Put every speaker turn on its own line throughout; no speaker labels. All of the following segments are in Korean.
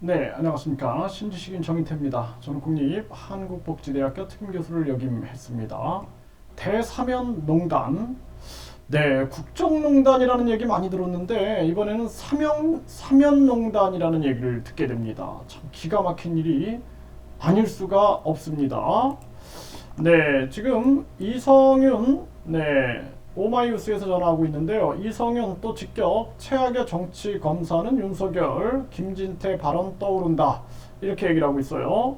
네, 안녕하십니까. 신지식인 정인태입니다. 저는 국립한국복지대학교 특임교수를 역임했습니다. 대사면농단. 네, 국정농단이라는 얘기 많이 들었는데 이번에는 사면농단이라는 얘기를 듣게 됩니다. 참 기가 막힌 일이 아닐 수가 없습니다. 네, 지금 이성윤, 오마이뉴스에서 전하고 있는데요. 이성윤 또 직접 최악의 정치 검사는 윤석열, 김진태 발언 떠오른다. 이렇게 얘기를 하고 있어요.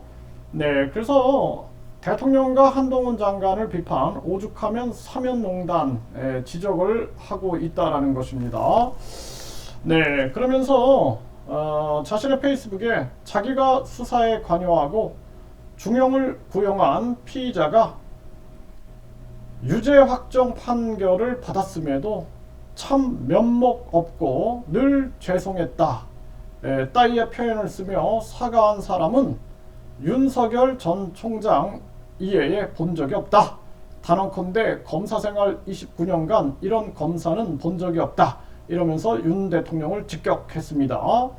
네, 그래서 대통령과 한동훈 장관을 비판, 오죽하면 사면농단 지적을 하고 있다라는 것입니다. 네, 그러면서 자신의 페이스북에 자기가 수사에 관여하고 중형을 구형한 피의자가 유죄 확정 판결을 받았음에도 참 면목 없고 늘 죄송했다. 따위의 표현을 쓰며 사과한 사람은 윤석열 전 총장 이외에 본 적이 없다. 단언컨대 검사 생활 29년간 이런 검사는 본 적이 없다. 이러면서 윤 대통령을 직격했습니다.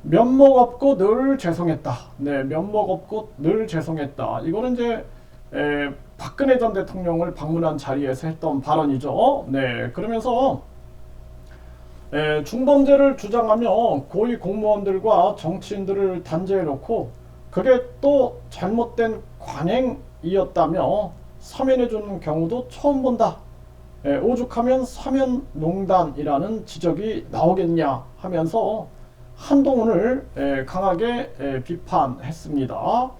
면목 없고 늘 죄송했다. 네, 면목 없고 늘 죄송했다. 이거는 이제 박근혜 전 대통령을 방문한 자리에서 했던 발언이죠. 네, 그러면서 중범죄를 주장하며 고위 공무원들과 정치인들을 단죄해놓고 그게 또 잘못된 관행이었다며 사면해주는 경우도 처음 본다. 오죽하면 사면농단이라는 지적이 나오겠냐 하면서 한동훈을 강하게 비판했습니다.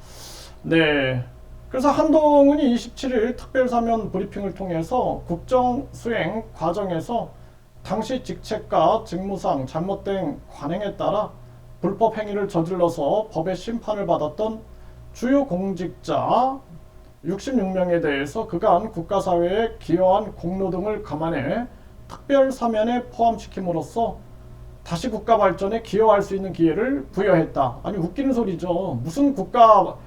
네. 그래서 한동훈이 27일 특별사면 브리핑을 통해서 국정수행 과정에서 당시 직책과 직무상 잘못된 관행에 따라 불법 행위를 저질러서 법의 심판을 받았던 주요 공직자 66명에 대해서 그간 국가사회에 기여한 공로 등을 감안해 특별사면에 포함시킴으로써 다시 국가 발전에 기여할 수 있는 기회를 부여했다. 아니 웃기는 소리죠. 무슨 국가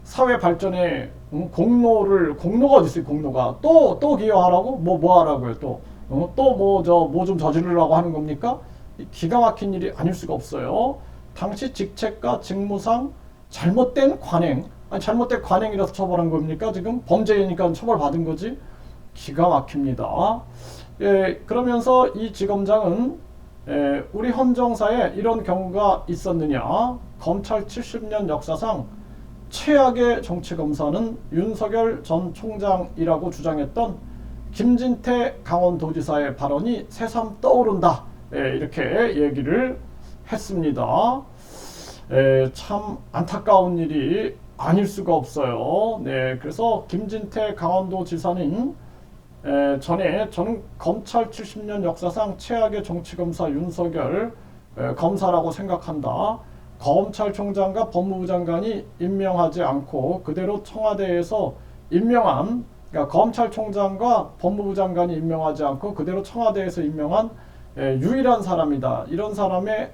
사회 발전에 공로가 어디 있어요? 공로가 또 기여하라고 뭐 하라고요? 뭐 좀 저지르려고 하는 겁니까? 기가 막힌 일이 아닐 수가 없어요. 당시 직책과 직무상 잘못된 관행, 아니 잘못된 관행이라서 처벌한 겁니까? 지금 범죄니까 처벌받은 거지. 기가 막힙니다. 그러면서 이 지검장은 우리 헌정사에 이런 경우가 있었느냐? 검찰 70년 역사상 최악의 정치검사는 윤석열 전 총장이라고 주장했던 김진태 강원도지사의 발언이 새삼 떠오른다. 이렇게 얘기를 했습니다. 참 안타까운 일이 아닐 수가 없어요. 네, 그래서 김진태 강원도지사는 전에 저는 검찰 70년 역사상 최악의 정치검사 윤석열 검사라고 생각한다. 검찰총장과 법무부 장관이 임명하지 않고 그대로 청와대에서 임명한, 그러니까 검찰총장과 법무부 장관이 임명하지 않고 그대로 청와대에서 임명한 유일한 사람이다. 이런 사람의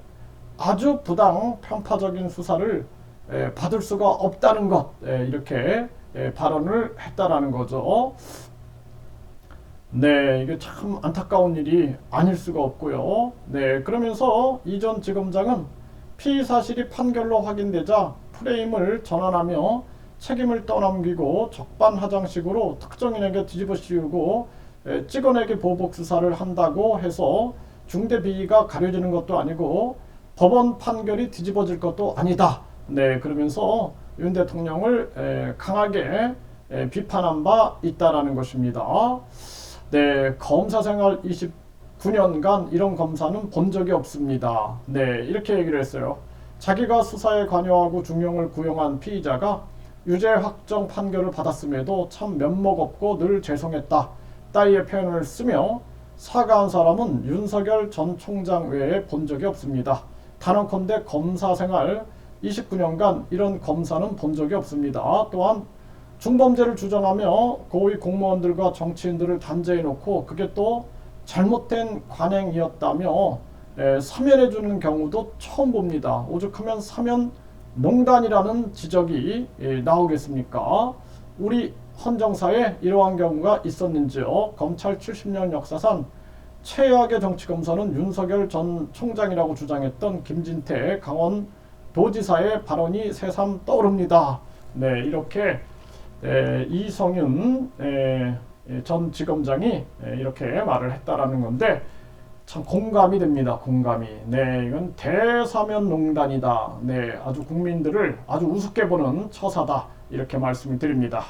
아주 부당 편파적인 수사를 받을 수가 없다는 것, 이렇게 발언을 했다라는 거죠. 네, 이게 참 안타까운 일이 아닐 수가 없고요. 네, 그러면서 이전 지검장은 피의 사실이 판결로 확인되자 프레임을 전환하며 책임을 떠넘기고 적반하장식으로 특정인에게 뒤집어 씌우고 찍어내기 보복 수사를 한다고 해서 중대 비위가 가려지는 것도 아니고 법원 판결이 뒤집어질 것도 아니다. 네, 그러면서 윤 대통령을 강하게 비판한 바 있다라는 것입니다. 네, 검사 생활 29년간 이런 검사는 본 적이 없습니다. 네, 이렇게 얘기를 했어요. 자기가 수사에 관여하고 중형을 구형한 피의자가 유죄 확정 판결을 받았음에도 참 면목 없고 늘 죄송했다. 따위의 표현을 쓰며 사과한 사람은 윤석열 전 총장 외에 본 적이 없습니다. 단언컨대 검사 생활 29년간 이런 검사는 본 적이 없습니다. 또한 중범죄를 주장하며 고위 공무원들과 정치인들을 단죄해놓고 그게 또 잘못된 관행이었다며 사면해주는 경우도 처음 봅니다. 오죽하면 사면농단이라는 지적이 나오겠습니까? 우리 헌정사에 이러한 경우가 있었는지요? 검찰 70년 역사상 최악의 정치검사는 윤석열 전 총장이라고 주장했던 김진태 강원 도지사의 발언이 새삼 떠오릅니다. 네, 이렇게 이성윤 전 지검장이 이렇게 말을 했다라는 건데 참 공감이 됩니다. 공감이. 네, 이건 대사면 농단이다. 네, 아주 국민들을 아주 우습게 보는 처사다. 이렇게 말씀을 드립니다.